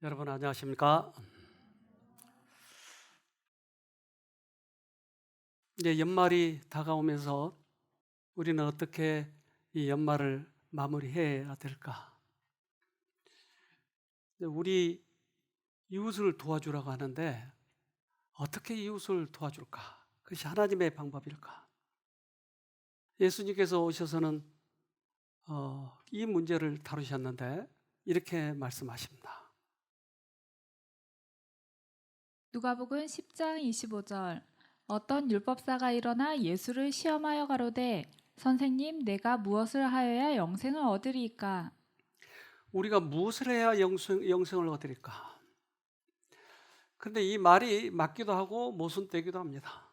여러분 안녕하십니까? 이제 연말이 다가오면서 우리는 어떻게 이 연말을 마무리해야 될까? 우리 이웃을 도와주라고 하는데 어떻게 이웃을 도와줄까? 그것이 하나님의 방법일까? 예수님께서 오셔서는 이 문제를 다루셨는데 이렇게 말씀하십니다. 누가복음 10장 25절. 어떤 율법사가 일어나 예수를 시험하여 가로되 선생님, 내가 무엇을 하여야 영생을 얻으리이까? 우리가 무엇을 해야 영생을 얻으릴까? 그런데 이 말이 맞기도 하고 모순되기도 합니다.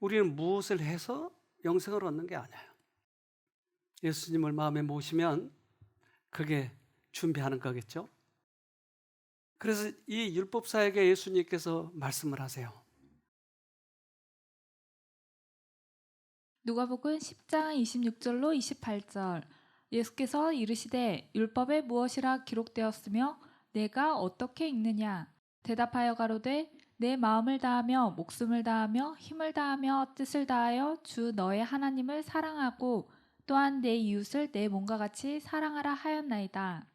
우리는 무엇을 해서 영생을 얻는 게 아니에요. 예수님을 마음에 모시면 그게 준비하는 거겠죠. 그래서 이 율법사에게 예수님께서 말씀을 하세요. 누가복음 10장 26절로 28절. 예수께서 이르시되 율법에 무엇이라 기록되었으며 내가 어떻게 읽느냐? 대답하여 가로되 내 마음을 다하며 목숨을 다하며 힘을 다하며 뜻을 다하여 주 너의 하나님을 사랑하고 또한 내 이웃을 내 몸과 같이 사랑하라 하였나이다.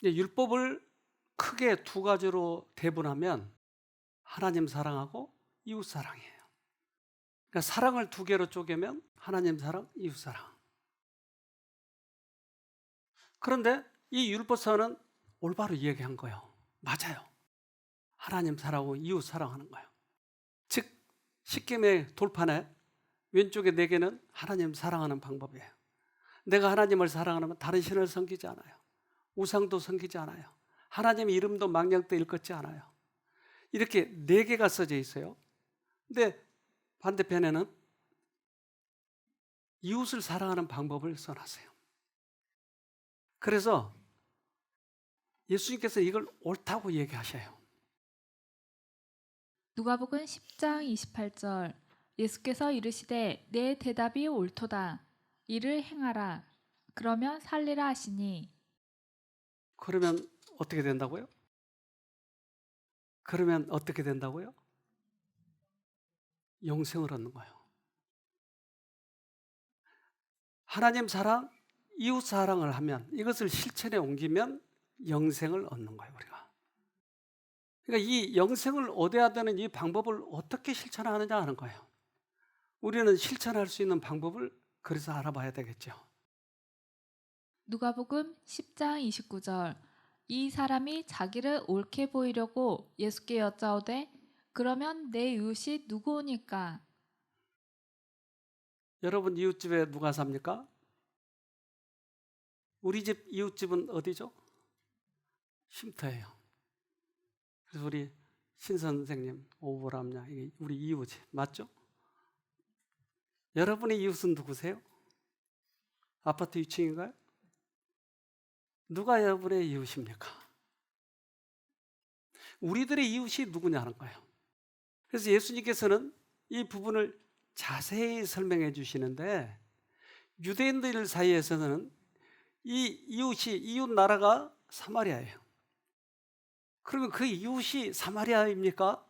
율법을 크게 두 가지로 대분하면 하나님 사랑하고 이웃 사랑이에요. 그러니까 사랑을 두 개로 쪼개면 하나님 사랑, 이웃 사랑. 그런데 이 율법사는 올바로 이야기한 거예요. 맞아요. 하나님 사랑하고 이웃 사랑하는 거예요. 즉 십계명의 돌판에 왼쪽에 네 개는 하나님 사랑하는 방법이에요. 내가 하나님을 사랑하면 다른 신을 섬기지 않아요. 우상도 섬기지 않아요. 하나님의 이름도 망령되 일컫지 않아요. 이렇게 네 개가 써져 있어요. 근데 반대편에는 이웃을 사랑하는 방법을 써놨어요. 그래서 예수님께서 이걸 옳다고 얘기하셔요. 누가복음 10장 28절. 예수께서 이르시되 내 대답이 옳도다. 이를 행하라. 그러면 살리라 하시니. 그러면 어떻게 된다고요? 그러면 어떻게 된다고요? 영생을 얻는 거예요. 하나님 사랑, 이웃 사랑을 하면 이것을 실천에 옮기면 영생을 얻는 거예요, 우리가. 그러니까 이 영생을 얻어야 되는 이 방법을 어떻게 실천하느냐 하는 거예요. 우리는 실천할 수 있는 방법을 그래서 알아봐야 되겠죠. 누가복음 10장 29절. 이 사람이 자기를 옳게 보이려고 예수께 여짜오되 그러면 내 이웃이 누구오니까? 여러분 이웃집에 누가 삽니까? 우리 집 이웃집은 어디죠? 쉼터예요. 그래서 우리 신 선생님, 오보람냐, 이게 우리 이웃집 맞죠? 여러분의 이웃은 누구세요? 아파트 2층인가요? 누가 여러분의 이웃입니까? 우리들의 이웃이 누구냐는 거예요. 그래서 예수님께서는 이 부분을 자세히 설명해 주시는데 유대인들 사이에서는 이 이웃이 이웃 나라가 사마리아예요. 그러면 그 이웃이 사마리아입니까?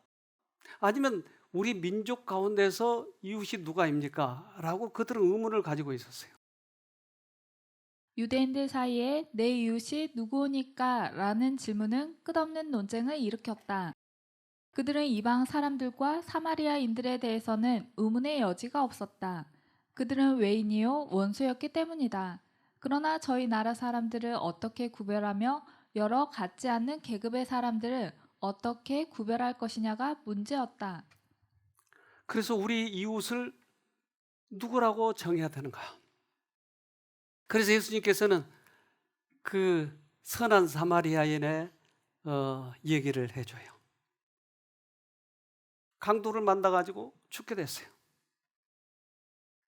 아니면 우리 민족 가운데서 이웃이 누가입니까? 라고 그들은 의문을 가지고 있었어요. 유대인들 사이에 내 이웃이 누구오니까? 라는 질문은 끝없는 논쟁을 일으켰다. 그들은 이방 사람들과 사마리아인들에 대해서는 의문의 여지가 없었다. 그들은 외인이요 원수였기 때문이다. 그러나 저희 나라 사람들을 어떻게 구별하며 여러 같지 않는 계급의 사람들을 어떻게 구별할 것이냐가 문제였다. 그래서 우리 이웃을 누구라고 정해야 되는가? 그래서 예수님께서는 그 선한 사마리아인의 얘기를 해줘요. 강도를 만나가지고 죽게 됐어요.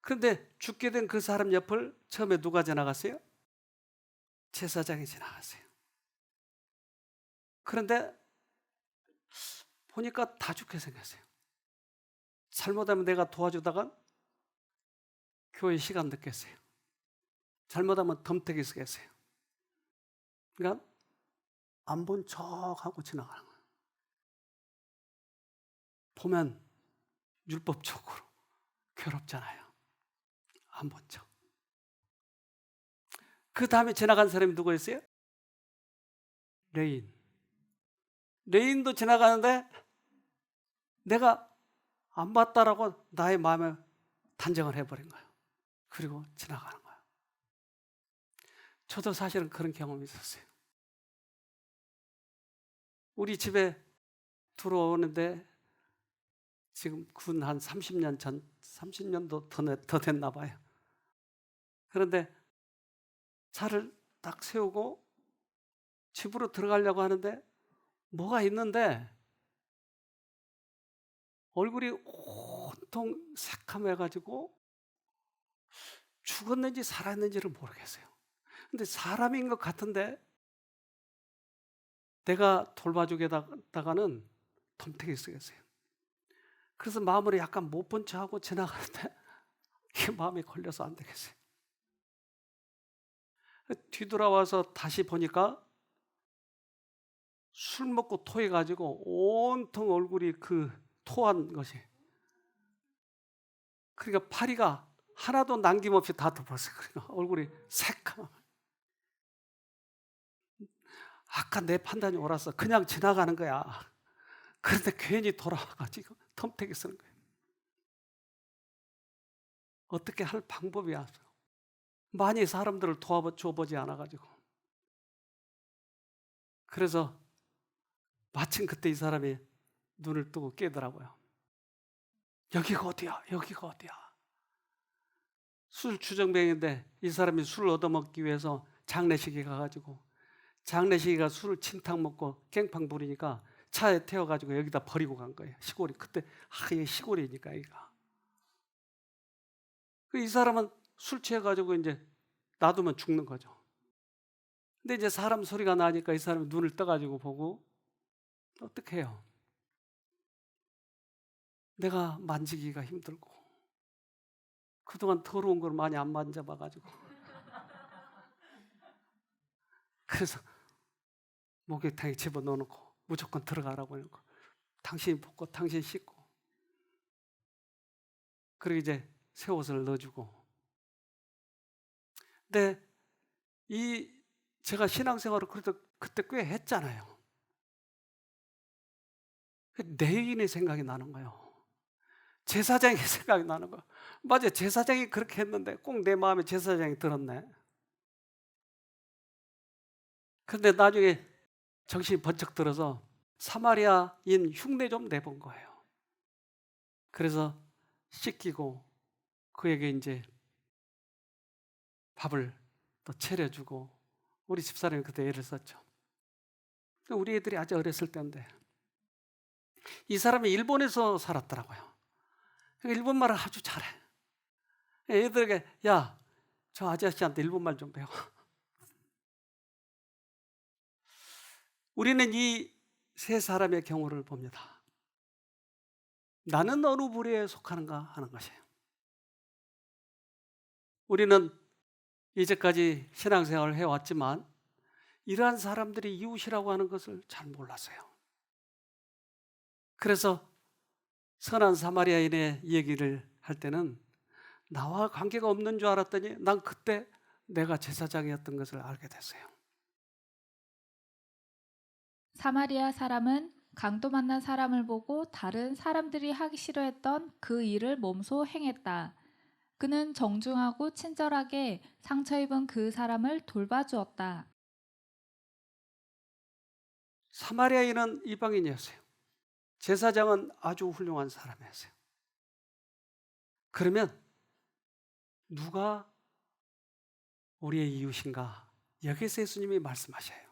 그런데 죽게 된 그 사람 옆을 처음에 누가 지나갔어요? 제사장이 지나갔어요. 그런데 보니까 다 죽게 생겼어요. 잘못하면 내가 도와주다가 교회 시간 늦겠어요. 잘못하면 덤태기 쓰겠어요. 그러니까 안 본 척하고 지나가는 거예요. 보면 율법적으로 괴롭잖아요. 안 본 척. 그 다음에 지나간 사람이 누구였어요? 레인. 레인도 지나가는데 내가 안 봤다라고 나의 마음에 단정을 해버린 거예요. 그리고 지나가는 거예요. 저도 사실은 그런 경험이 있었어요. 우리 집에 들어오는데 지금 군 한 30년 전, 30년도 더 됐나 봐요. 그런데 차를 딱 세우고 집으로 들어가려고 하는데 뭐가 있는데 얼굴이 온통 새카매가지고 죽었는지 살았는지를 모르겠어요. 근데 사람인 것 같은데 내가 돌봐주겠다가는 덤태기 쓰겠어요. 그래서 마음으로 약간 못 본 척하고 지나가는데 이게 마음에 걸려서 안 되겠어요. 뒤돌아와서 다시 보니까 술 먹고 토해가지고 온통 얼굴이 그 토한 것이, 그러니까 파리가 하나도 남김없이 다 덮었어요. 그러니까 얼굴이 새까만. 아까 내 판단이 옳았어. 그냥 지나가는 거야. 그런데 괜히 돌아와가지고 덤태기 쓰는 거예요. 어떻게 할 방법이 없어요. 많이 사람들을 도와줘보지 않아가지고. 그래서 마침 그때 이 사람이 눈을 뜨고 깨더라고요. 여기가 어디야? 여기가 어디야? 술 주정뱅인데 이 사람이 술을 얻어먹기 위해서 장례식에 가가지고 장례식이가 술을 침탕 먹고 깽판 부리니까 차에 태워가지고 여기다 버리고 간 거예요. 시골이. 그때 이게 시골이니까 이가. 이 사람은 술 취해가지고 이제 놔두면 죽는 거죠. 근데 이제 사람 소리가 나니까 이 사람이 눈을 떠가지고 보고 어떻게 해요? 내가 만지기가 힘들고 그동안 더러운 걸 많이 안 만져봐가지고 그래서 목욕탕에 집어넣어놓고 무조건 들어가라고 해놓고 당신이 벗고 당신이 씻고 그리고 이제 새 옷을 넣어주고. 근데 제가 신앙생활을 그래도 그때 꽤 했잖아요. 내인의 생각이 나는 거예요. 제사장의 생각이 나는 거예요. 맞아요. 제사장이 그렇게 했는데 꼭 내 마음에 제사장이 들었네. 그런데 나중에 정신이 번쩍 들어서 사마리아인 흉내 좀 내본 거예요. 그래서 씻기고 그에게 이제 밥을 또 차려주고 우리 집사람이 그때 애를 썼죠. 우리 애들이 아주 어렸을 때인데 이 사람이 일본에서 살았더라고요. 일본말을 아주 잘해. 애들에게 야, 저 아저씨한테 일본말 좀 배워. 우리는 이 세 사람의 경우를 봅니다. 나는 어느 부류에 속하는가 하는 것이에요. 우리는 이제까지 신앙생활을 해왔지만 이러한 사람들이 이웃이라고 하는 것을 잘 몰랐어요. 그래서 선한 사마리아인의 얘기를 할 때는 나와 관계가 없는 줄 알았더니 난 그때 내가 제사장이었던 것을 알게 됐어요. 사마리아 사람은 강도 만난 사람을 보고 다른 사람들이 하기 싫어했던 그 일을 몸소 행했다. 그는 정중하고 친절하게 상처 입은 그 사람을 돌봐주었다. 사마리아인은 이방인이었어요. 제사장은 아주 훌륭한 사람이었어요. 그러면 누가 우리의 이웃인가? 여기서 예수님이 말씀하셔요.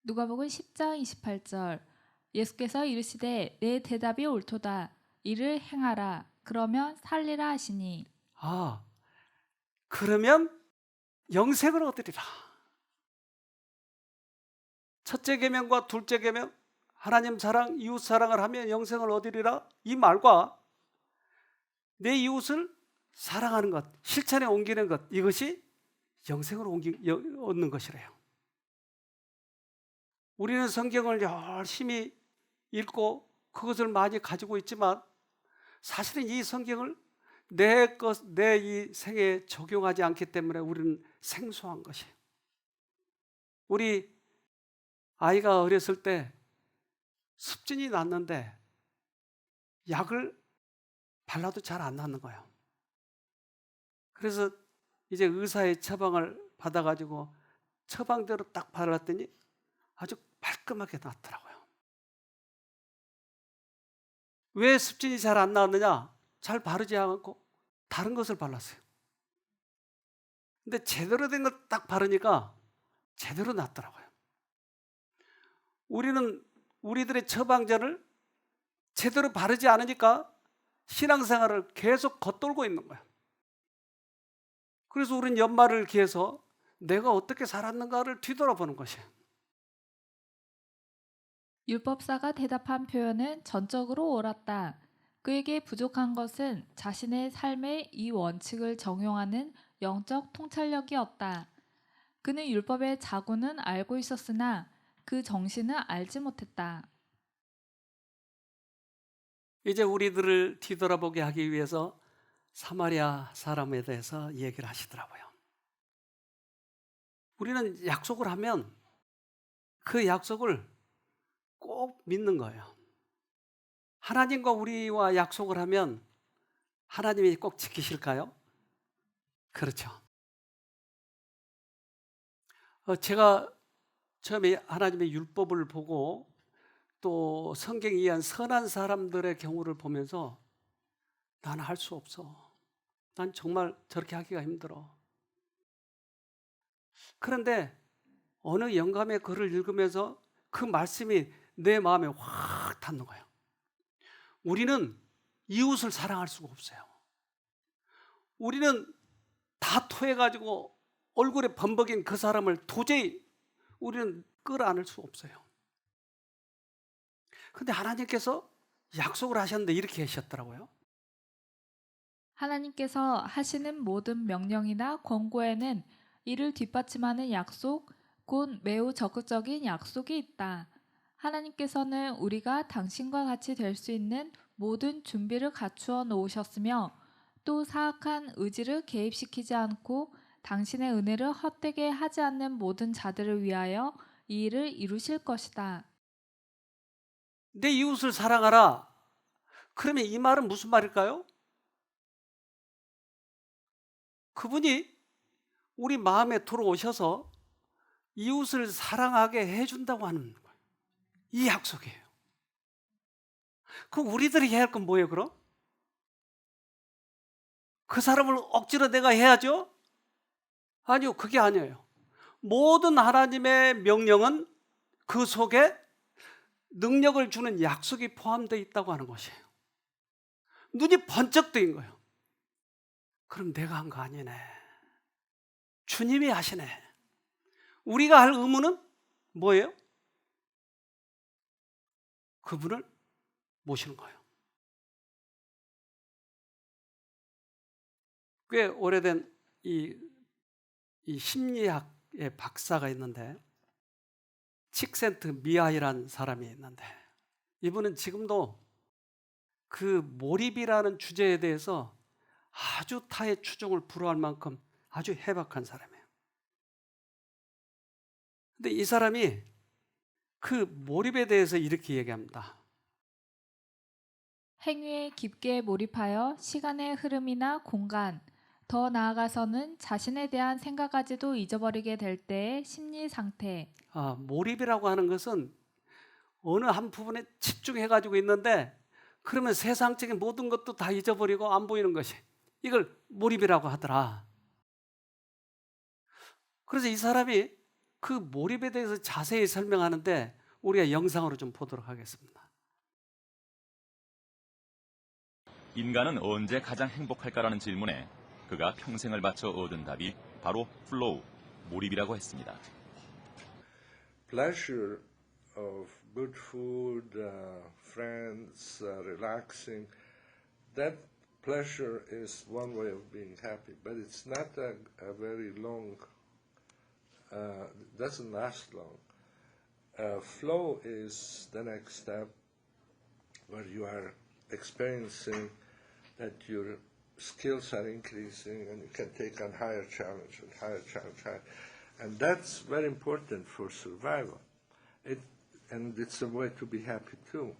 누가복음 10장 28절 예수께서 이르시되 내 대답이 옳도다. 이를 행하라. 그러면 살리라 하시니. 그러면 영생을 얻으리라. 첫째 계명과 둘째 계명, 하나님 사랑, 이웃 사랑을 하면 영생을 얻으리라. 이 말과 내 이웃을 사랑하는 것, 실천에 옮기는 것, 이것이 영생을 얻는 것이래요. 우리는 성경을 열심히 읽고 그것을 많이 가지고 있지만 사실은 이 성경을 내 이 생에 적용하지 않기 때문에 우리는 생소한 것이에요. 우리 아이가 어렸을 때 습진이 났는데 약을 발라도 잘 안 낫는 거예요. 그래서 이제 의사의 처방을 받아가지고 처방대로 딱 발랐더니 아주 말끔하게 낫더라고요. 왜 습진이 잘 안 나왔느냐? 잘 바르지 않고 다른 것을 발랐어요. 근데 제대로 된 걸 딱 바르니까 제대로 낫더라고요. 우리는 우리들의 처방전을 제대로 바르지 않으니까 신앙생활을 계속 겉돌고 있는 거예요. 그래서 우리는 연말을 기해서 내가 어떻게 살았는가를 뒤돌아보는 것이에요. 율법사가 대답한 표현은 전적으로 옳았다. 그에게 부족한 것은 자신의 삶의 이 원칙을 정용하는 영적 통찰력이었다. 그는 율법의 자구는 알고 있었으나 그 정신은 알지 못했다. 이제 우리들을 뒤돌아보게 하기 위해서 사마리아 사람에 대해서 얘기를 하시더라고요. 우리는 약속을 하면 그 약속을 꼭 믿는 거예요. 하나님과 우리와 약속을 하면 하나님이 꼭 지키실까요? 그렇죠. 제가 처음에 하나님의 율법을 보고 또 성경에 의한 선한 사람들의 경우를 보면서 나는 할 수 없어. 난 정말 저렇게 하기가 힘들어. 그런데 어느 영감의 글을 읽으면서 그 말씀이 내 마음에 확 닿는 거예요. 우리는 이웃을 사랑할 수가 없어요. 우리는 다 토해가지고 얼굴에 범벅인 그 사람을 도저히 우리는 끌어안을 수 없어요. 근데 하나님께서 약속을 하셨는데 이렇게 하셨더라고요. 하나님께서 하시는 모든 명령이나 권고에는 이를 뒷받침하는 약속, 곧 매우 적극적인 약속이 있다. 하나님께서는 우리가 당신과 같이 될 수 있는 모든 준비를 갖추어 놓으셨으며 또 사악한 의지를 개입시키지 않고 당신의 은혜를 헛되게 하지 않는 모든 자들을 위하여 이 일을 이루실 것이다. 내 이웃을 사랑하라. 그러면 이 말은 무슨 말일까요? 그분이 우리 마음에 들어오셔서 이웃을 사랑하게 해준다고 하는 거예요. 이 약속이에요. 그럼 우리들이 해야 할 건 뭐예요, 그럼? 그 사람을 억지로 내가 해야죠? 아니요, 그게 아니에요. 모든 하나님의 명령은 그 속에 능력을 주는 약속이 포함되어 있다고 하는 것이에요. 눈이 번쩍 뜨인 거예요. 그럼 내가 한 거 아니네. 주님이 하시네. 우리가 할 의무는 뭐예요? 그분을 모시는 거예요. 꽤 오래된 이 심리학의 박사가 있는데 칙센트 미하이라는 사람이 있는데 이분은 지금도 그 몰입이라는 주제에 대해서 아주 타의 추종을 불허할 만큼 아주 해박한 사람이에요. 근데 이 사람이 그 몰입에 대해서 이렇게 얘기합니다. 행위에 깊게 몰입하여 시간의 흐름이나 공간, 더 나아가서는 자신에 대한 생각까지도 잊어버리게 될 때의 심리 상태. 몰입이라고 하는 것은 어느 한 부분에 집중해가지고 있는데 그러면 세상적인 모든 것도 다 잊어버리고 안 보이는 것이 이걸 몰입이라고 하더라. 그래서 이 사람이 그 몰입에 대해서 자세히 설명하는데 우리가 영상으로 좀 보도록 하겠습니다. 인간은 언제 가장 행복할까라는 질문에 그가 평생을 바쳐 얻은 답이 바로 플로우, 몰입이라고 했습니다. Pleasure of good food, friends, relaxing, that pleasure is one way of being happy, but it's not a very long, doesn't last long. Flow is the next step where you are experiencing that your skills are increasing and you can take on higher challenge and higher challenge. And that's very important for survival. And it's a way to be happy too.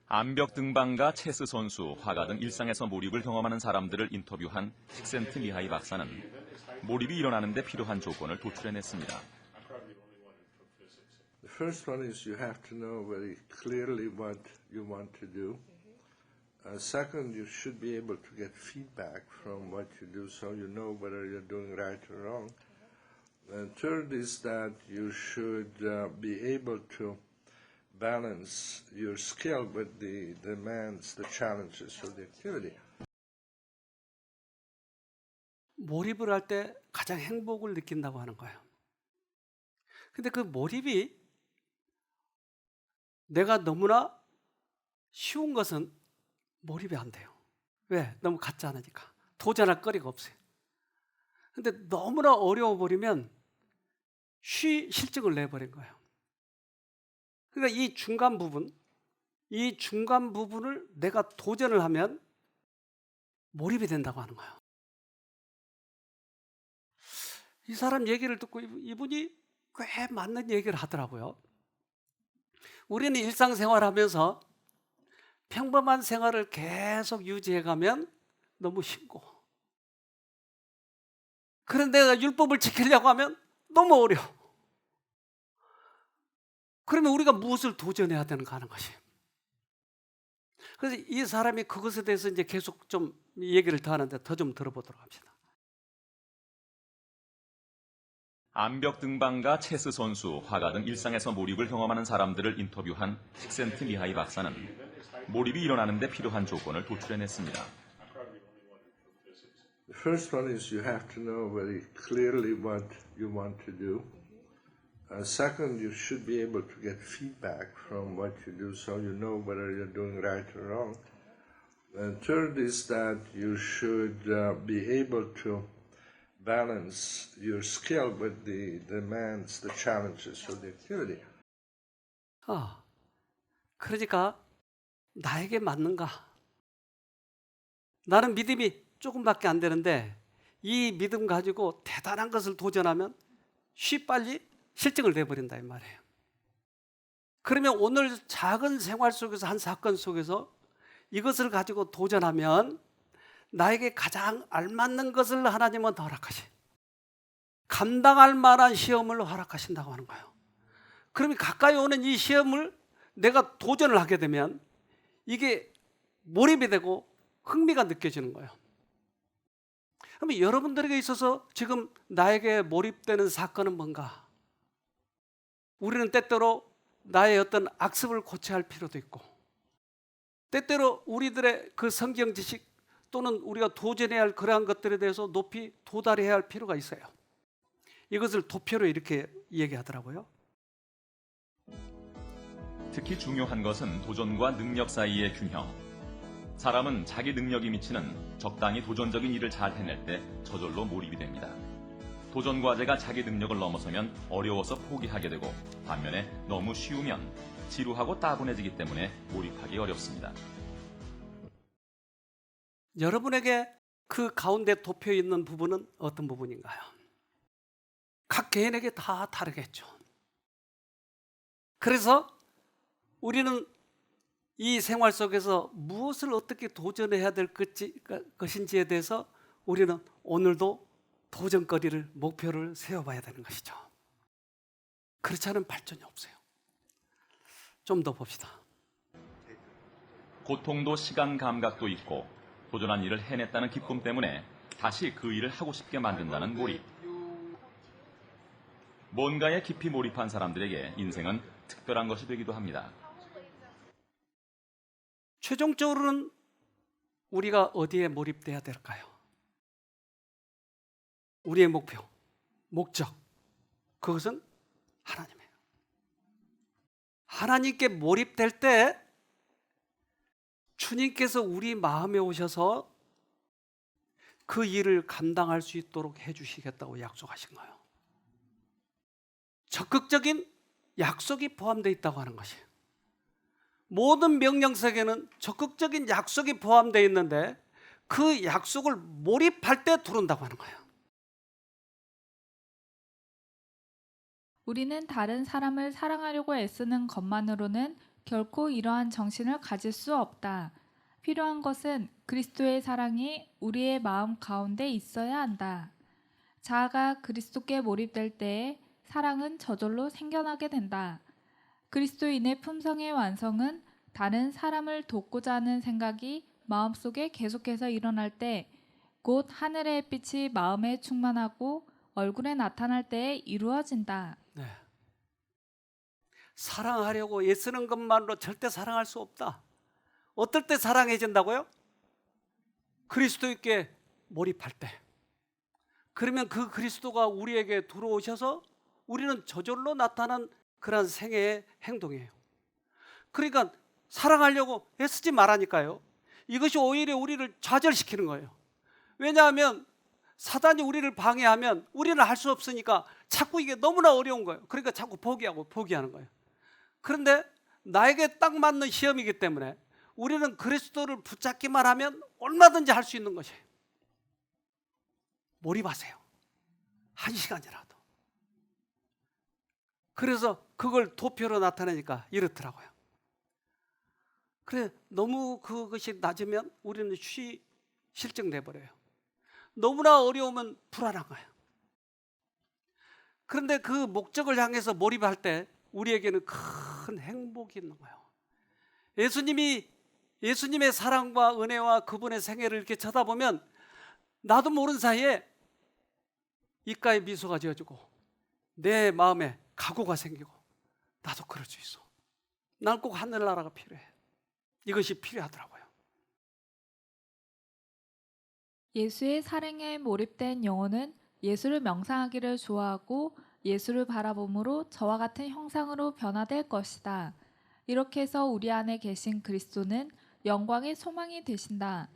암벽 등반가, 체스 선수, 화가 등 일상에서 몰입을 경험하는 사람들을 인터뷰한 식센트 미하이 박사는 몰입이 일어나는 데 필요한 조건을 도출해냈습니다. The first one is you have to know very clearly what you want to do. Second, you should be able to get feedback from what you do so you know whether you're doing right or wrong. And third is that you should be able to balance your skill with the demands, the challenges of the activity. 몰입을 할 때 가장 행복을 느낀다고 하는 거예요. 근데 그 몰입이 내가 너무나 쉬운 것은 몰입이 안 돼요. 왜? 너무 같지 않으니까. 도전할 거리가 없어요. 근데 너무나 어려워버리면 실증을 내버린 거예요. 그러니까 이 중간 부분을 내가 도전을 하면 몰입이 된다고 하는 거예요. 이 사람 얘기를 듣고 이분이 꽤 맞는 얘기를 하더라고요. 우리는 일상생활하면서 평범한 생활을 계속 유지해가면 너무 힘고, 그런데 내가 율법을 지키려고 하면 너무 어려워. 그러면 우리가 무엇을 도전해야 되는가 하는 것이. 그래서 이 사람이 그것에 대해서 이제 계속 좀 얘기를 더 하는데 더 좀 들어보도록 합시다. 암벽 등반가, 체스 선수, 화가 등 일상에서 몰입을 경험하는 사람들을 인터뷰한 식센트 미하이 박사는 몰입이 일어나는 데 필요한 조건을 도출해냈습니다. The first one is you have to know very clearly what you want to do. Second, you should be able to get feedback from what you do so you know whether you're doing right or wrong. And third is that you should be able to balance your skill with the demands, the challenges of the activity. 그러니까 나에게 맞는가? 나는 믿음이 조금밖에 안 되는데 이 믿음 가지고 대단한 것을 도전하면 빨리 실증을 내버린다 이 말이에요. 그러면 오늘 작은 생활 속에서 한 사건 속에서 이것을 가지고 도전하면 나에게 가장 알맞는 것을 하나님은 허락하시, 감당할 만한 시험을 허락하신다고 하는 거예요. 그러면 가까이 오는 이 시험을 내가 도전을 하게 되면 이게 몰입이 되고 흥미가 느껴지는 거예요. 그러면 여러분들에게 있어서 지금 나에게 몰입되는 사건은 뭔가? 우리는 때때로 나의 어떤 악습을 고쳐야 할 필요도 있고, 때때로 우리들의 그 성경 지식 또는 우리가 도전해야 할 그러한 것들에 대해서 높이 도달해야 할 필요가 있어요. 이것을 도표로 이렇게 얘기하더라고요. 특히 중요한 것은 도전과 능력 사이의 균형. 사람은 자기 능력이 미치는 적당히 도전적인 일을 잘 해낼 때 저절로 몰입이 됩니다. 도전 과제가 자기 능력을 넘어서면 어려워서 포기하게 되고, 반면에 너무 쉬우면 지루하고 따분해지기 때문에 몰입하기 어렵습니다. 여러분에게 그 가운데 도표에 있는 부분은 어떤 부분인가요? 각 개인에게 다 다르겠죠. 그래서 우리는 이 생활 속에서 무엇을 어떻게 도전해야 될 것인지에 대해서 우리는 오늘도 도전거리를, 목표를 세워봐야 되는 것이죠. 그렇지 않으면 발전이 없어요. 좀 더 봅시다. 고통도 시간 감각도 있고 도전한 일을 해냈다는 기쁨 때문에 다시 그 일을 하고 싶게 만든다는 몰입. 뭔가에 깊이 몰입한 사람들에게 인생은 특별한 것이 되기도 합니다. 최종적으로는 우리가 어디에 몰입돼야 될까요? 우리의 목표, 목적, 그것은 하나님이에요. 하나님께 몰입될 때 주님께서 우리 마음에 오셔서 그 일을 감당할 수 있도록 해주시겠다고 약속하신 거예요. 적극적인 약속이 포함되어 있다고 하는 것이에요. 모든 명령 속에는 적극적인 약속이 포함되어 있는데 그 약속을 몰입할 때 들어온다고 하는 거예요. 우리는 다른 사람을 사랑하려고 애쓰는 것만으로는 결코 이러한 정신을 가질 수 없다. 필요한 것은 그리스도의 사랑이 우리의 마음 가운데 있어야 한다. 자아가 그리스도께 몰입될 때에 사랑은 저절로 생겨나게 된다. 그리스도인의 품성의 완성은 다른 사람을 돕고자 하는 생각이 마음속에 계속해서 일어날 때, 곧 하늘의 햇빛이 마음에 충만하고 얼굴에 나타날 때에 이루어진다. 네. 사랑하려고 애쓰는 것만으로 절대 사랑할 수 없다. 어떨 때 사랑해진다고요? 그리스도께 몰입할 때. 그러면 그 그리스도가 우리에게 들어오셔서 우리는 저절로 나타난 그런 생애의 행동이에요. 그러니까 사랑하려고 애쓰지 말라니까요. 이것이 오히려 우리를 좌절시키는 거예요. 왜냐하면 사단이 우리를 방해하면 우리는 할 수 없으니까 자꾸 이게 너무나 어려운 거예요. 그러니까 자꾸 포기하는 거예요. 그런데 나에게 딱 맞는 시험이기 때문에 우리는 그리스도를 붙잡기만 하면 얼마든지 할 수 있는 것이에요. 몰입하세요. 1시간이라도. 그래서 그걸 도표로 나타내니까 이렇더라고요. 그래, 너무 그것이 낮으면 우리는 실증내 버려요. 너무나 어려우면 불안한 거예요. 그런데 그 목적을 향해서 몰입할 때 우리에게는 큰 행복이 있는 거예요. 예수님의 사랑과 은혜와 그분의 생애를 이렇게 쳐다보면 나도 모르는 사이에 입가에 미소가 지어지고 내 마음에 각오가 생기고 나도 그럴 수 있어. 난 꼭 하늘나라가 필요해. 이것이 필요하더라고요. 예수의 사랑에 몰입된 영혼은 예수를 명상하기를 좋아하고 예수를 바라봄으로 저와 같은 형상으로 변화될 것이다. 이렇게 해서 우리 안에 계신 그리스도는 영광의 소망이 되신다.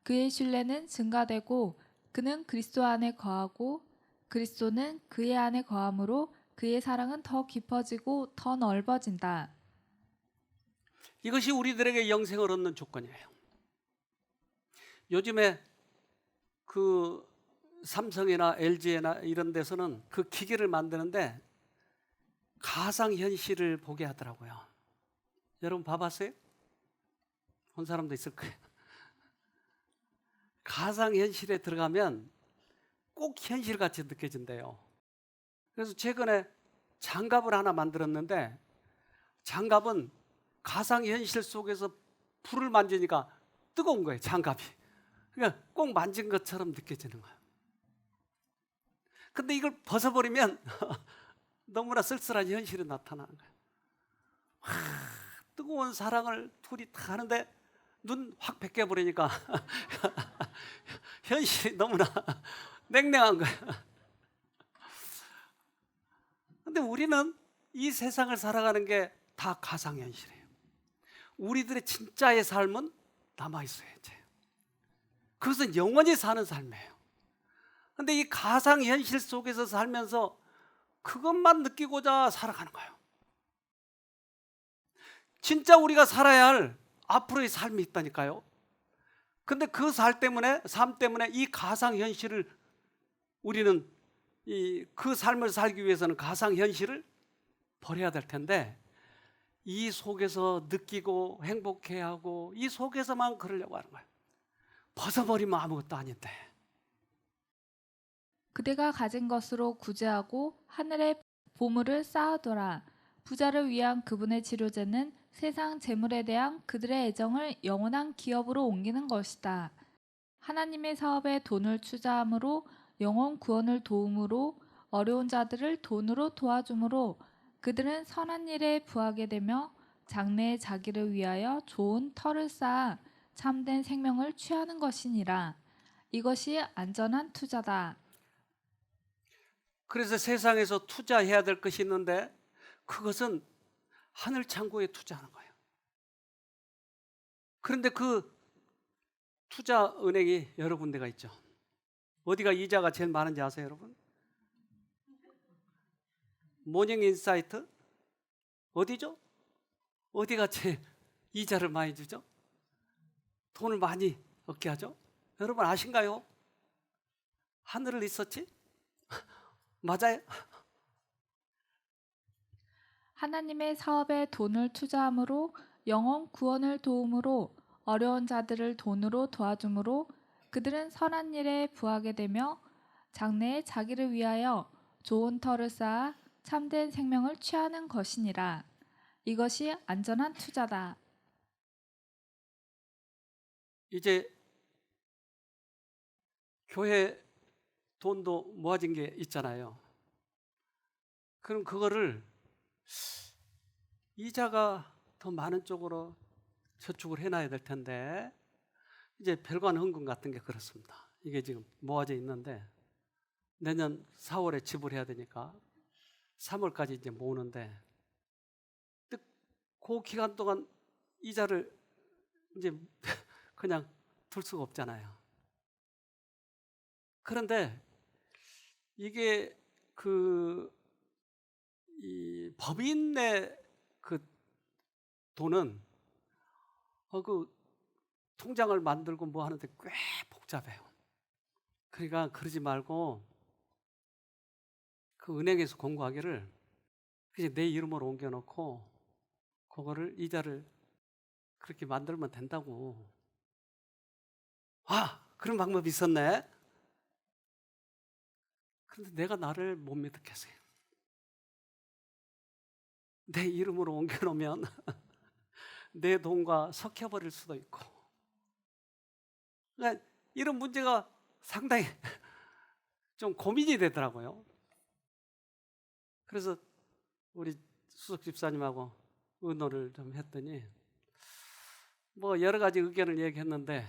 그의 신뢰는 증가되고 그는 그리스도 안에 거하고 그리스도는 그의 안에 거함으로 그의 사랑은 더 깊어지고 더 넓어진다. 이것이 우리들에게 영생을 얻는 조건이에요. 요즘에 그 삼성이나 LG나 이런 데서는 그 기계를 만드는데 가상현실을 보게 하더라고요. 여러분 봐봤어요? 본 사람도 있을 거예요. 가상현실에 들어가면 꼭 현실같이 느껴진대요. 그래서 최근에 장갑을 하나 만들었는데 장갑은 가상현실 속에서 불을 만지니까 뜨거운 거예요, 장갑이. 그러니까 꼭 만진 것처럼 느껴지는 거예요. 근데 이걸 벗어버리면 너무나 쓸쓸한 현실이 나타나는 거예요. 뜨거운 사랑을 둘이 다 하는데 눈 확 벗겨버리니까 현실이 너무나 냉랭한 거예요. 근데 우리는 이 세상을 살아가는 게 다 가상현실이에요. 우리들의 진짜의 삶은 남아있어야지. 그것은 영원히 사는 삶이에요. 근데 이 가상현실 속에서 살면서 그것만 느끼고자 살아가는 거예요. 진짜 우리가 살아야 할 앞으로의 삶이 있다니까요. 근데 그 삶 때문에 이 가상현실을 우리는 그 삶을 살기 위해서는 가상현실을 버려야 될 텐데 이 속에서 느끼고 행복해야 하고 이 속에서만 그러려고 하는 거예요. 벗어버리면 아무것도 아닌데. 그대가 가진 것으로 구제하고 하늘의 보물을 쌓아둬라. 부자를 위한 그분의 치료제는 세상 재물에 대한 그들의 애정을 영원한 기업으로 옮기는 것이다. 하나님의 사업에 돈을 투자함으로 영혼 구원을 도움으로 어려운 자들을 돈으로 도와줌으로 그들은 선한 일에 부하게 되며 장래의 자기를 위하여 좋은 터를 쌓아 참된 생명을 취하는 것이니라. 이것이 안전한 투자다. 그래서 세상에서 투자해야 될 것이 있는데 그것은 하늘 창고에 투자하는 거예요. 그런데 그 투자 은행이 여러 군데가 있죠. 어디가 이자가 제일 많은지 아세요, 여러분? 모닝 인사이트 어디죠? 어디가 제 이자를 많이 주죠? 돈을 많이 얻게 하죠? 여러분 아신가요? 하늘을 있었지? 맞아요? 하나님의 사업에 돈을 투자함으로 영혼 구원을 도움으로 어려운 자들을 돈으로 도와줌으로 그들은 선한 일에 부하게 되며 장래에 자기를 위하여 좋은 터를 쌓아 참된 생명을 취하는 것이니라. 이것이 안전한 투자다. 이제 교회 돈도 모아진 게 있잖아요. 그럼 그거를 이자가 더 많은 쪽으로 저축을 해놔야 될 텐데 이제 별관 헌금 같은 게 그렇습니다. 이게 지금 모아져 있는데 내년 4월에 지불해야 되니까 3월까지 이제 모으는데 그 기간 동안 이자를 이제 그냥 둘 수가 없잖아요. 그런데 이게 이 법인의 그 돈은 그 통장을 만들고 뭐 하는데 꽤 복잡해요. 그러니까 그러지 말고 그 은행에서 공고하기를 그냥 내 이름으로 옮겨놓고 그거를 이자를 그렇게 만들면 된다고. 아, 그런 방법이 있었네. 그런데 내가 나를 못 믿겠어요. 내 이름으로 옮겨놓으면 내 돈과 섞여버릴 수도 있고. 그러니까 이런 문제가 상당히 좀 고민이 되더라고요. 그래서 우리 수석 집사님하고 의논을 좀 했더니 뭐 여러 가지 의견을 얘기했는데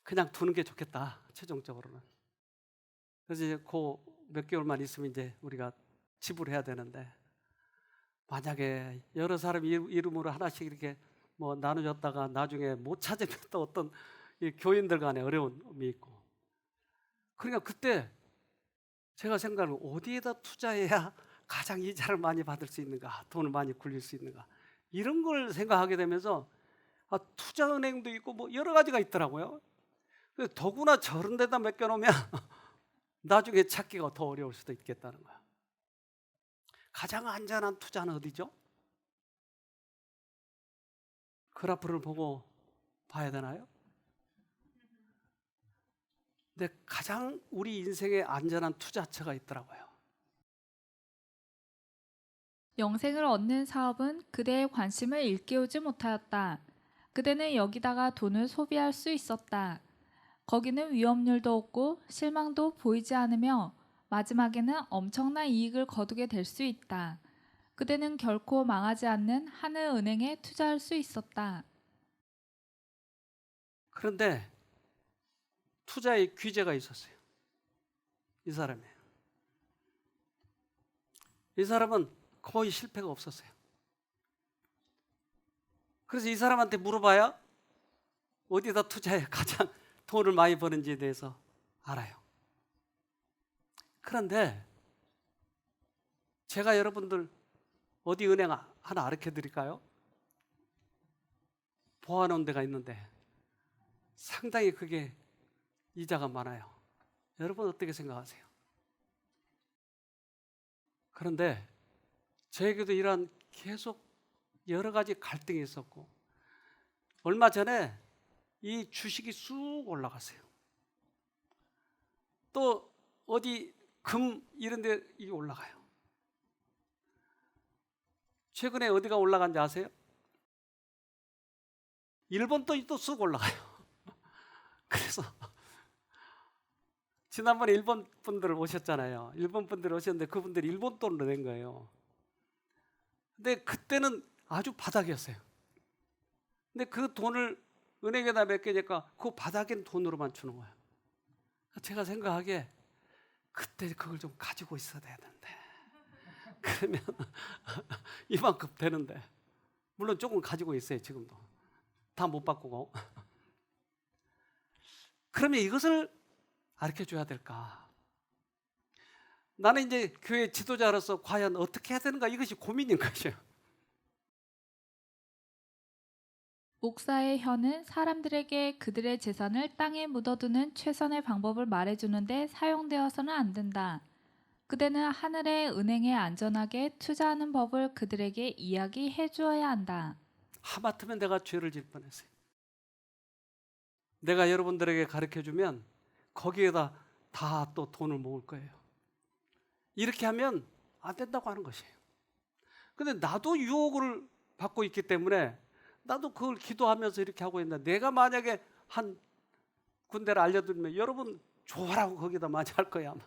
그냥 두는 게 좋겠다, 최종적으로는. 그래서 이제 그 몇 개월만 있으면 이제 우리가 지불해야 되는데 만약에 여러 사람 이름으로 하나씩 이렇게 뭐 나눠줬다가 나중에 못 찾으면 또 어떤 이 교인들 간에 어려움이 있고, 그러니까 그때 제가 생각을 어디에다 투자해야 가장 이자를 많이 받을 수 있는가, 돈을 많이 굴릴 수 있는가, 이런 걸 생각하게 되면서 투자은행도 있고 뭐 여러 가지가 있더라고요. 더구나 저런 데다 맡겨놓으면 나중에 찾기가 더 어려울 수도 있겠다는 거야. 가장 안전한 투자는 어디죠? 그래프를 보고 봐야 되나요? 근데 가장 우리 인생에 안전한 투자처가 있더라고요. 영생을 얻는 사업은 그대의 관심을 일깨우지 못하였다. 그대는 여기다가 돈을 소비할 수 있었다. 거기는 위험률도 없고 실망도 보이지 않으며 마지막에는 엄청난 이익을 거두게 될 수 있다. 그대는 결코 망하지 않는 하늘 은행에 투자할 수 있었다. 그런데 투자의 규제가 있었어요. 이 사람은 거의 실패가 없었어요. 그래서 이 사람한테 물어봐야 어디다 투자해야 가장 돈을 많이 버는지에 대해서 알아요. 그런데 제가 여러분들 어디 은행 하나 가르쳐 드릴까요? 보아놓은 데가 있는데 상당히 그게 이자가 많아요. 여러분 어떻게 생각하세요? 그런데 저에게도 이런 계속 여러 가지 갈등이 있었고, 얼마 전에 이 주식이 쑥 올라갔어요. 또 어디 금 이런 데 이게 올라가요. 최근에 어디가 올라간지 아세요? 일본 돈이 또 쑥 올라가요. 그래서 지난번에 일본 분들 오셨잖아요. 일본 분들 오셨는데 그분들이 일본 돈으로 낸 거예요. 근데 그때는 아주 바닥이었어요. 근데 그 돈을 은행에다 맡기니까 그 바닥엔 돈으로만 주는 거예요. 제가 생각하기에 그때 그걸 좀 가지고 있어야 되는데, 그러면 이만큼 되는데, 물론 조금 가지고 있어요. 지금도 다 못 바꾸고. 그러면 이것을 가르쳐 줘야 될까? 나는 이제 교회 지도자로서 과연 어떻게 해야 되는가, 이것이 고민인 것이에요. 목사의 혀는 사람들에게 그들의 재산을 땅에 묻어두는 최선의 방법을 말해주는데 사용되어서는 안 된다. 그대는 하늘의 은행에 안전하게 투자하는 법을 그들에게 이야기해 주어야 한다. 하마터면 내가 죄를 질 뻔했어요. 내가 여러분들에게 가르쳐주면 거기에다 다 또 돈을 모을 거예요. 이렇게 하면 안 된다고 하는 것이에요. 근데 나도 유혹을 받고 있기 때문에 나도 그걸 기도하면서 이렇게 하고 있는데, 내가 만약에 한 군데를 알려드리면 여러분 좋아라고 거기다 많이 할 거야 아마.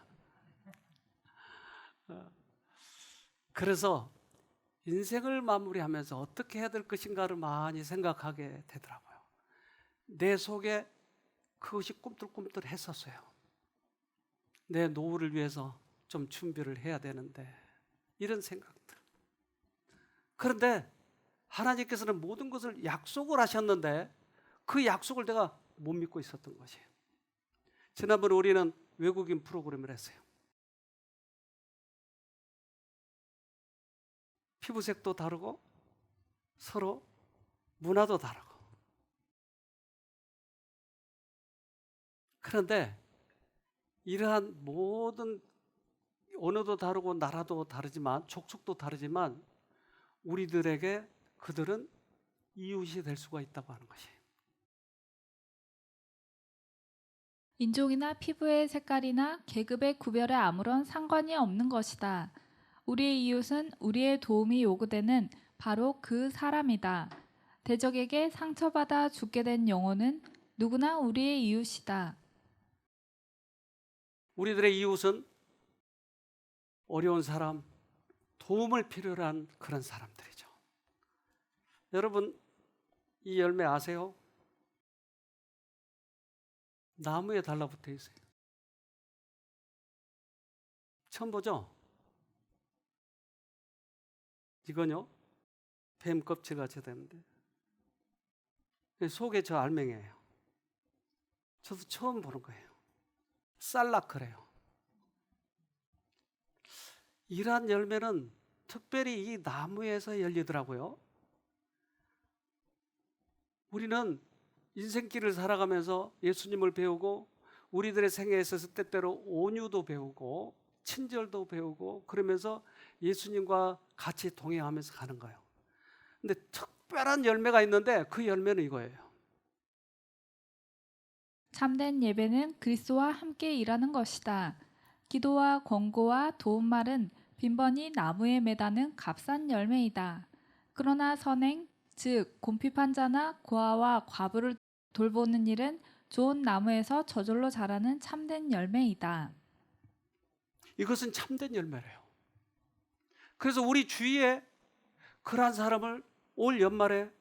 그래서 인생을 마무리하면서 어떻게 해야 될 것인가를 많이 생각하게 되더라고요. 내 속에 그것이 꿈틀꿈틀 했었어요. 내 노후를 위해서 좀 준비를 해야 되는데, 이런 생각들. 그런데 하나님께서는 모든 것을 약속을 하셨는데 그 약속을 내가 못 믿고 있었던 것이에요. 지난번에 우리는 외국인 프로그램을 했어요. 피부색도 다르고 서로 문화도 다르고. 그런데 이러한 모든 언어도 다르고 나라도 다르지만 족속도 다르지만 우리들에게 그들은 이웃이 될 수가 있다고 하는 것이에요. 인종이나 피부의 색깔이나 계급의 구별에 아무런 상관이 없는 것이다. 우리의 이웃은 우리의 도움이 요구되는 바로 그 사람이다. 대적에게 상처받아 죽게 된 영혼은 누구나 우리의 이웃이다. 우리들의 이웃은 어려운 사람, 도움을 필요로 한 그런 사람들이죠. 여러분, 이 열매 아세요? 나무에 달라붙어 있어요. 처음 보죠? 이건요, 뱀 껍질같이 되는데 속에 저 알맹이에요. 저도 처음 보는 거예요. 쌀라크래요. 이러한 열매는 특별히 이 나무에서 열리더라고요. 우리는 인생길을 살아가면서 예수님을 배우고 우리들의 생애에 있어서 때때로 온유도 배우고 친절도 배우고 그러면서 예수님과 같이 동행하면서 가는 거예요. 근데 특별한 열매가 있는데 그 열매는 이거예요. 참된 예배는 그리스도와 함께 일하는 것이다. 기도와 권고와 도움말은 빈번히 나무에 매다는 값싼 열매이다. 그러나 선행, 즉 곰핍한 자나 고아와 과부를 돌보는 일은 좋은 나무에서 저절로 자라는 참된 열매이다. 이것은 참된 열매래요. 그래서 우리 주위에 그러한 사람을 올 연말에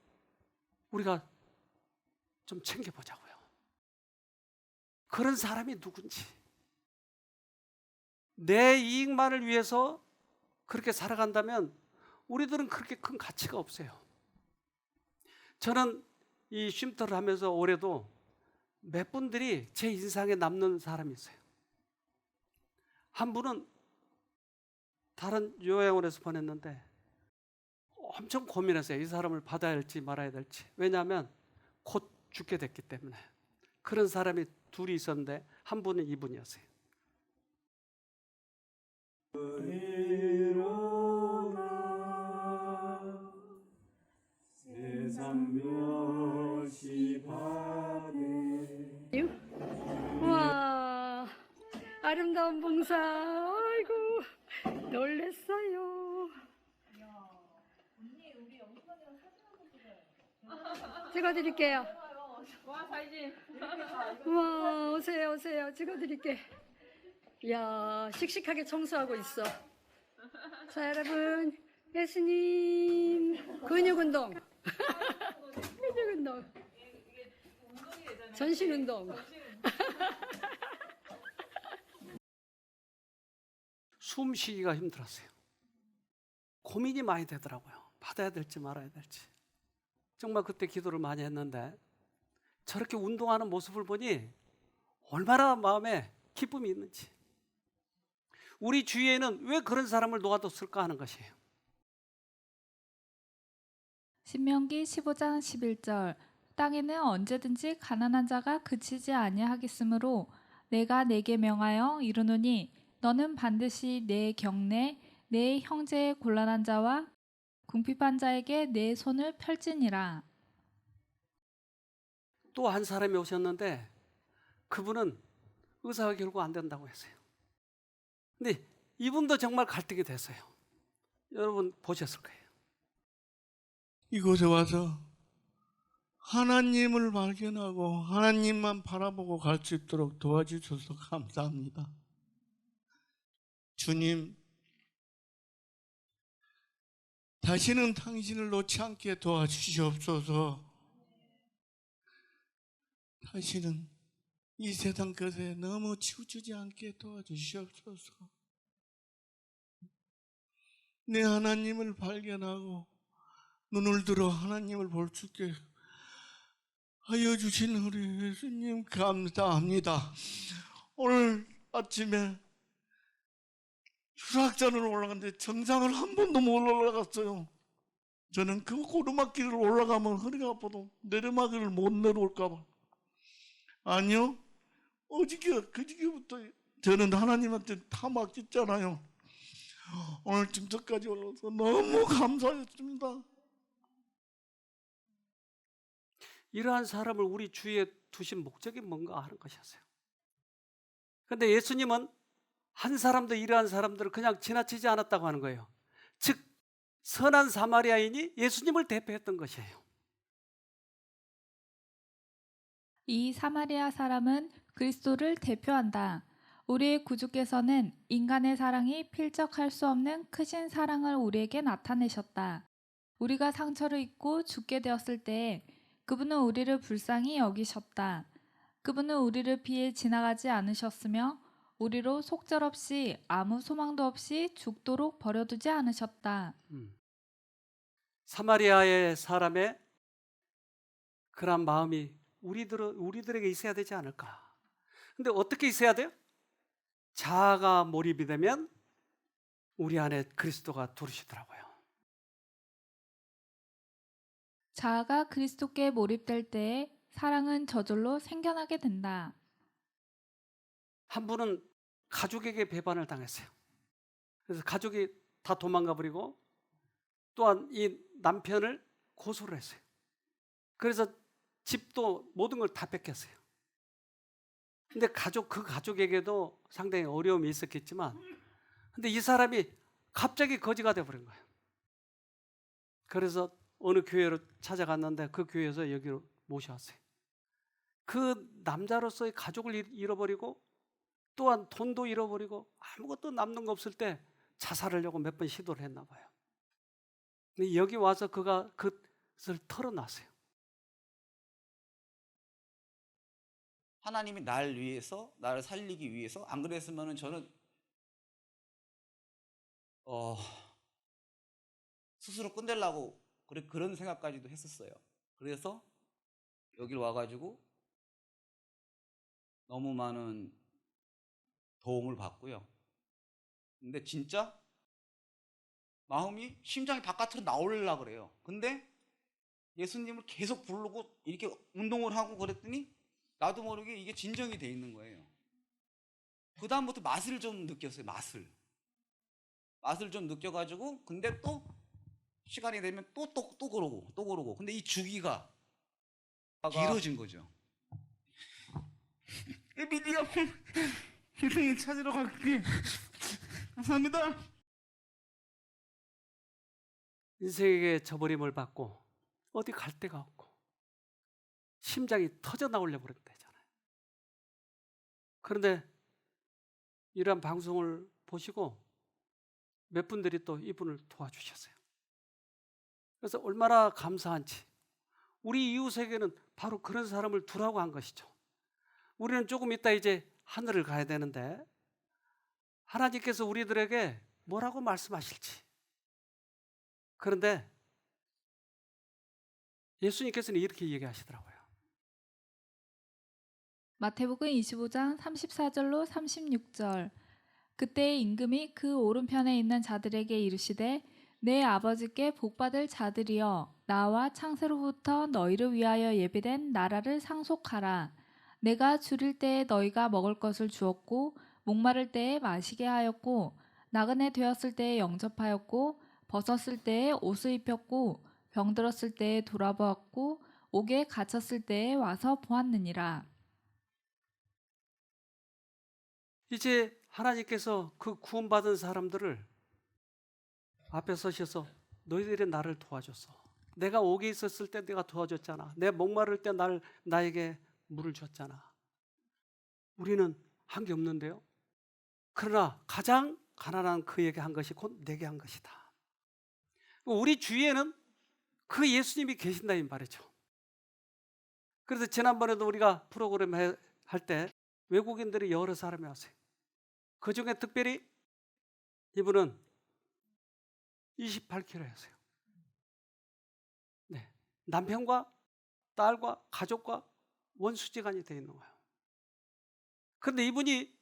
우리가 좀 챙겨보자고요. 그런 사람이 누군지. 내 이익만을 위해서 그렇게 살아간다면 우리들은 그렇게 큰 가치가 없어요. 저는 이 쉼터를 하면서 올해도 몇 분들이 제 인상에 남는 사람이 있어요. 한 분은 다른 요양원에서 보냈는데 엄청 고민했어요. 이 사람을 받아야 할지 말아야 될지. 왜냐하면 곧 죽게 됐기 때문에. 그런 사람이 둘이 있었는데 한 분은 이분이었어요. 와, 아름다운 봉사. 아이고, 놀랬어요. 찍어드릴게요. 와, 오세요, 오세요. 찍어드릴게. 이야, 씩씩하게 청소하고 있어. 자, 여러분, 예수님 근육운동. 근육운동. 전신운동. 숨 쉬기가 힘들었어요. 고민이 많이 되더라고요. 받아야 될지 말아야 될지. 정말 그때 기도를 많이 했는데 저렇게 운동하는 모습을 보니 얼마나 마음에 기쁨이 있는지. 우리 주위에는 왜 그런 사람을 놓아뒀을까 하는 것이에요. 신명기 15장 11절 땅에는 언제든지 가난한 자가 그치지 아니하겠으므로 내가 내게 명하여 이르노니 너는 반드시 내 경내 내 형제의 곤란한 자와 궁핍한 자에게 내 손을 펼지니라. 또 한 사람이 오셨는데 그분은 의사가 결국 안 된다고 했어요. 근데 이분도 정말 갈등이 됐어요. 여러분 보셨을 거예요. 이곳에 와서 하나님을 발견하고 하나님만 바라보고 갈 수 있도록 도와주셔서 감사합니다. 주님, 다시는 당신을 놓지 않게 도와주시옵소서. 다시는 이 세상 것에 너무 치우치지 않게 도와주시옵소서. 내 하나님을 발견하고 눈을 들어 하나님을 볼 수 있게 하여 주신 우리 예수님 감사합니다. 오늘 아침에 수락산을 올라갔는데 정상을 한 번도 못 올라갔어요. 저는 그 오르막길을 올라가면 허리가 아파도 내리막길을 못 내려올까 봐. 아니요, 그저께부터 저는 하나님한테 다 맡겼잖아요. 오늘 증거까지 올라서 너무 감사했습니다. 이러한 사람을 우리 주위에 두신 목적이 뭔가 하는 것이었어요. 그런데 예수님은 한 사람도 이러한 사람들을 그냥 지나치지 않았다고 하는 거예요. 즉 선한 사마리아인이 예수님을 대표했던 것이에요. 이 사마리아 사람은 그리스도를 대표한다. 우리의 구주께서는 인간의 사랑이 필적할 수 없는 크신 사랑을 우리에게 나타내셨다. 우리가 상처를 입고 죽게 되었을 때 그분은 우리를 불쌍히 여기셨다. 그분은 우리를 피해 지나가지 않으셨으며 우리로 속절없이 아무 소망도 없이 죽도록 버려두지 않으셨다. 사마리아의 사람의 그런 마음이 우리들에게 있어야 되지 않을까. 근데 어떻게 있어야 돼요? 자아가 몰입이 되면 우리 안에 그리스도가 들어오시더라고요. 자아가 그리스도께 몰입될 때 사랑은 저절로 생겨나게 된다. 한 분은 가족에게 배반을 당했어요. 그래서 가족이 다 도망가 버리고 또한 이 남편을 고소를 했어요. 그래서 집도 모든 걸 다 뺏겼어요. 근데 그 가족에게도 상당히 어려움이 있었겠지만 근데 이 사람이 갑자기 거지가 되어버린 거예요. 그래서 어느 교회로 찾아갔는데 그 교회에서 여기로 모셔왔어요. 그 남자로서의 가족을 잃어버리고 또한 돈도 잃어버리고 아무것도 남는 거 없을 때 자살하려고 몇 번 시도를 했나 봐요. 근데 여기 와서 그가 그것을 털어놨어요. 하나님이 날 위해서, 나를 살리기 위해서, 안 그랬으면 저는 스스로 끝내려고 그런 생각까지도 했었어요. 그래서 여길 와가지고 너무 많은 도움을 받고요. 근데 진짜 마음이 심장이 바깥으로 나오려고 그래요. 근데 예수님을 계속 부르고 이렇게 운동을 하고 그랬더니 나도 모르게 이게 진정이 돼 있는 거예요. 그 다음부터 맛을 좀 느꼈어요. 맛을 좀 느껴가지고 근데 또 시간이 되면 또 그러고 근데 이 주기가 길어진 거죠. 에비디야 희생이 찾으러 갈게. 감사합니다. 인생에게 저버림을 받고 어디 갈 데가 없고 심장이 터져 나오려고 그랬대잖아요. 그런데 이러한 방송을 보시고 몇 분들이 또 이분을 도와주셨어요. 그래서 얼마나 감사한지 우리 이웃에게는 바로 그런 사람을 두라고 한 것이죠. 우리는 조금 이따 이제 하늘을 가야 되는데 하나님께서 우리들에게 뭐라고 말씀하실지. 그런데 예수님께서는 이렇게 얘기하시더라고요. 마태복음 25장 34절로 36절 그때 임금이 그 오른편에 있는 자들에게 이르시되 내 아버지께 복받을 자들이여 나와 창세로부터 너희를 위하여 예비된 나라를 상속하라. 내가 줄일 때에 너희가 먹을 것을 주었고 목마를 때에 마시게 하였고 나그네 되었을 때에 영접하였고 벗었을 때에 옷을 입혔고 병들었을 때에 돌아보았고 옥에 갇혔을 때에 와서 보았느니라. 이제 하나님께서 그 구원받은 사람들을 앞에 서셔서 너희들이 나를 도와줬어. 내가 옥에 있었을 때 내가 도와줬잖아. 내 목마를 때 나에게 물을 줬잖아. 우리는 한 게 없는데요. 그러나 가장 가난한 그에게 한 것이 곧 내게 한 것이다. 우리 주위에는 그 예수님이 계신다 이 말이죠. 그래서 지난번에도 우리가 프로그램 할 때 외국인들이 여러 사람이 왔어요. 그 중에 특별히 이분은 28kg였어요. 네, 남편과 딸과 가족과 원수지간이 되어 있는 거예요. 그런데 이분이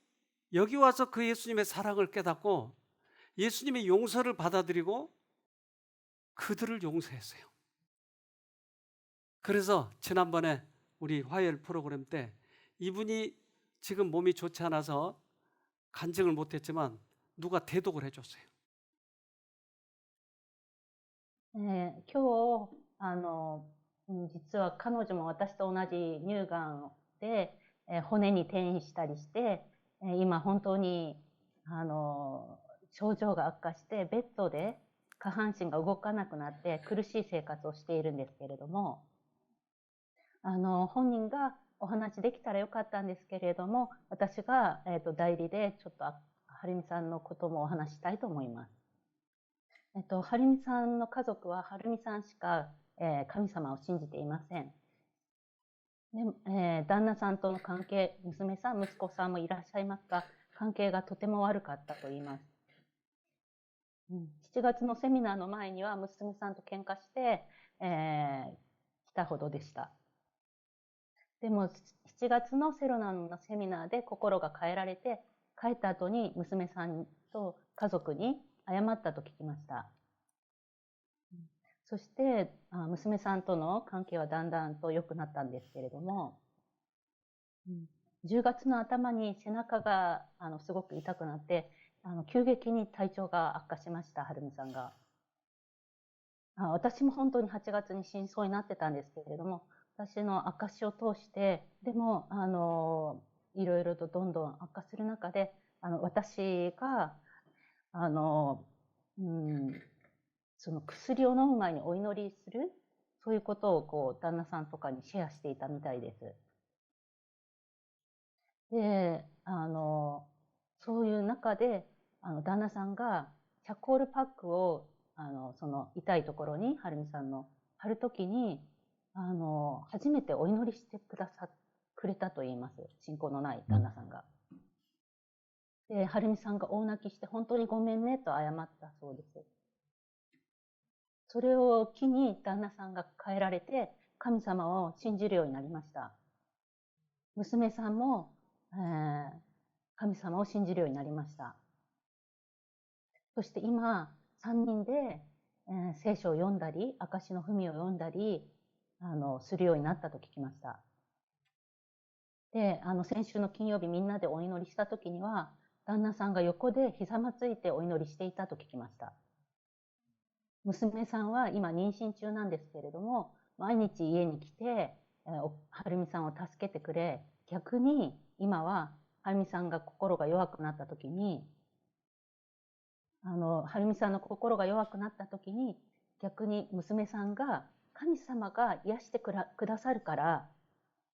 여기 와서 그 예수님의 사랑을 깨닫고 예수님의 용서를 받아들이고 그들을 용서했어요. 그래서 지난번에 우리 화요일 프로그램 때 이분이 지금 몸이 좋지 않아서 간증을 못했지만 누가 대독을 해줬어요. 今日実は彼女も私と同じ乳がんで、骨に転移したりして、今本当に症状が悪化してベッドで下半身が動かなくなって苦しい生活をしているんですけれども、本人がお話できたらよかったんですけれども、私が、代理でちょっとはるみさんのこともお話ししたいと思います。はるみさんの家族ははるみさんしか、神様を信じていません。で、旦那さんとの関係、娘さん、息子さんもいらっしゃいますが、関係がとても悪かったと言います。7月のセミナーの前には娘さんと喧嘩して、来たほどでした。でも7月のセロナのセミナーで心が変えられて、帰った後に娘さんと家族に謝ったと聞きました。そして娘さんとの関係はだんだんと良くなったんですけれども、10月の頭に背中がすごく痛くなって、急激に体調が悪化しました、はるみさんが。私も本当に8月に死にそうになってたんですけれども、私の証を通して、でもいろいろとどんどん悪化する中で、私がその薬を飲む前にお祈りする、そういうことを旦那さんとかにシェアしていたみたいです。で、そういう中で旦那さんがチャコールパックをその痛いところにはるみさんの貼るときに初めてお祈りしてくれたと言います。信仰のない旦那さんが。で、はるみさんが大泣きして本当にごめんねと謝ったそうです。それを機に旦那さんが変えられて神様を信じるようになりました。娘さんも、神様を信じるようになりました。そして今3人で、聖書を読んだり証の文を読んだりするようになったと聞きました。で、先週の金曜日みんなでお祈りした時には旦那さんが横でひざまついてお祈りしていたと聞きました。娘さんは今妊娠中なんですけれども、毎日家に来て、はるみさんを助けてくれ、逆に今ははるみさんが心が弱くなった時に、はるみさんの心が弱くなった時に、逆に娘さんが神様が癒してくださるから、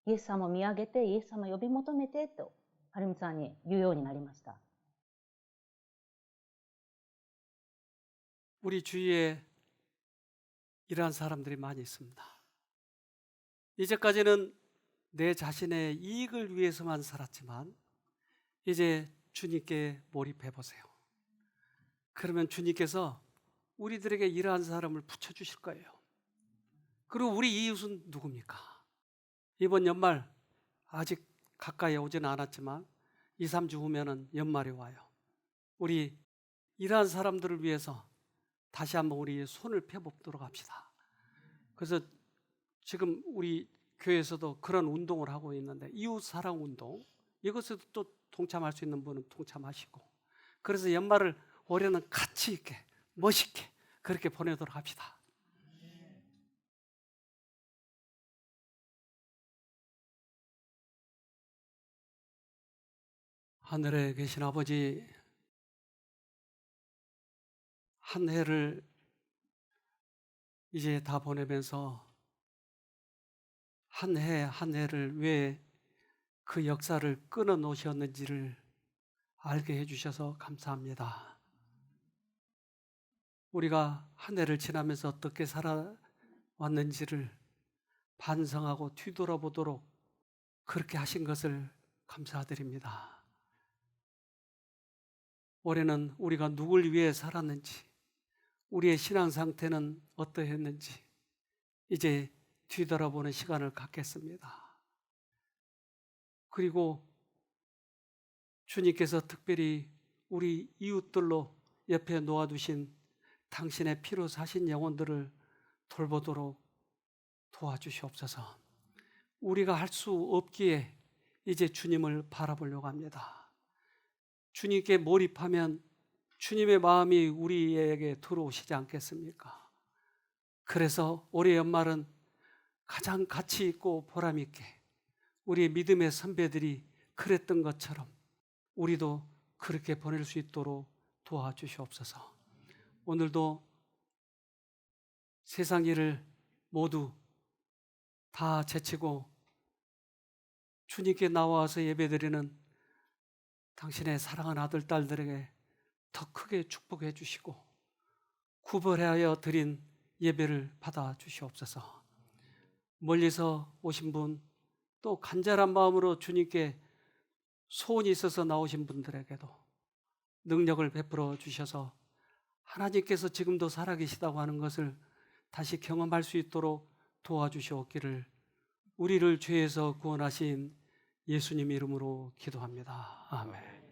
イエス様を見上げて、イエス様を呼び求めてと、はるみさんに言うようになりました。 우리 주위에 이러한 사람들이 많이 있습니다. 이제까지는 내 자신의 이익을 위해서만 살았지만 이제 주님께 몰입해 보세요. 그러면 주님께서 우리들에게 이러한 사람을 붙여주실 거예요. 그리고 우리 이웃은 누굽니까? 이번 연말 아직 가까이 오지는 않았지만 2, 3주 후면은 연말이 와요. 우리 이러한 사람들을 위해서 다시 한번 우리 손을 펴보도록 합시다. 그래서 지금 우리 교회에서도 그런 운동을 하고 있는데 이웃사랑 운동, 이것에도 또 동참할 수 있는 분은 동참하시고, 그래서 연말을 올해는 가치 있게 멋있게 그렇게 보내도록 합시다. 하늘에 계신 아버지, 한 해를 이제 다 보내면서 한 해 한 해를 왜 그 역사를 끊어 놓으셨는지를 알게 해주셔서 감사합니다. 우리가 한 해를 지나면서 어떻게 살아왔는지를 반성하고 뒤돌아보도록 그렇게 하신 것을 감사드립니다. 올해는 우리가 누굴 위해 살았는지, 우리의 신앙 상태는 어떠했는지 이제 뒤돌아보는 시간을 갖겠습니다. 그리고 주님께서 특별히 우리 이웃들로 옆에 놓아두신 당신의 피로 사신 영혼들을 돌보도록 도와주시옵소서. 우리가 할 수 없기에 이제 주님을 바라보려고 합니다. 주님께 몰입하면 주님의 마음이 우리에게 들어오시지 않겠습니까? 그래서 올해 연말은 가장 가치 있고 보람 있게 우리 믿음의 선배들이 그랬던 것처럼 우리도 그렇게 보낼 수 있도록 도와주시옵소서. 오늘도 세상 일을 모두 다 제치고 주님께 나와서 예배드리는 당신의 사랑하는 아들, 딸들에게 더 크게 축복해 주시고 구별하여 드린 예배를 받아 주시옵소서. 멀리서 오신 분, 또 간절한 마음으로 주님께 소원이 있어서 나오신 분들에게도 능력을 베풀어 주셔서 하나님께서 지금도 살아계시다고 하는 것을 다시 경험할 수 있도록 도와주시옵기를 우리를 죄에서 구원하신 예수님 이름으로 기도합니다. 아멘.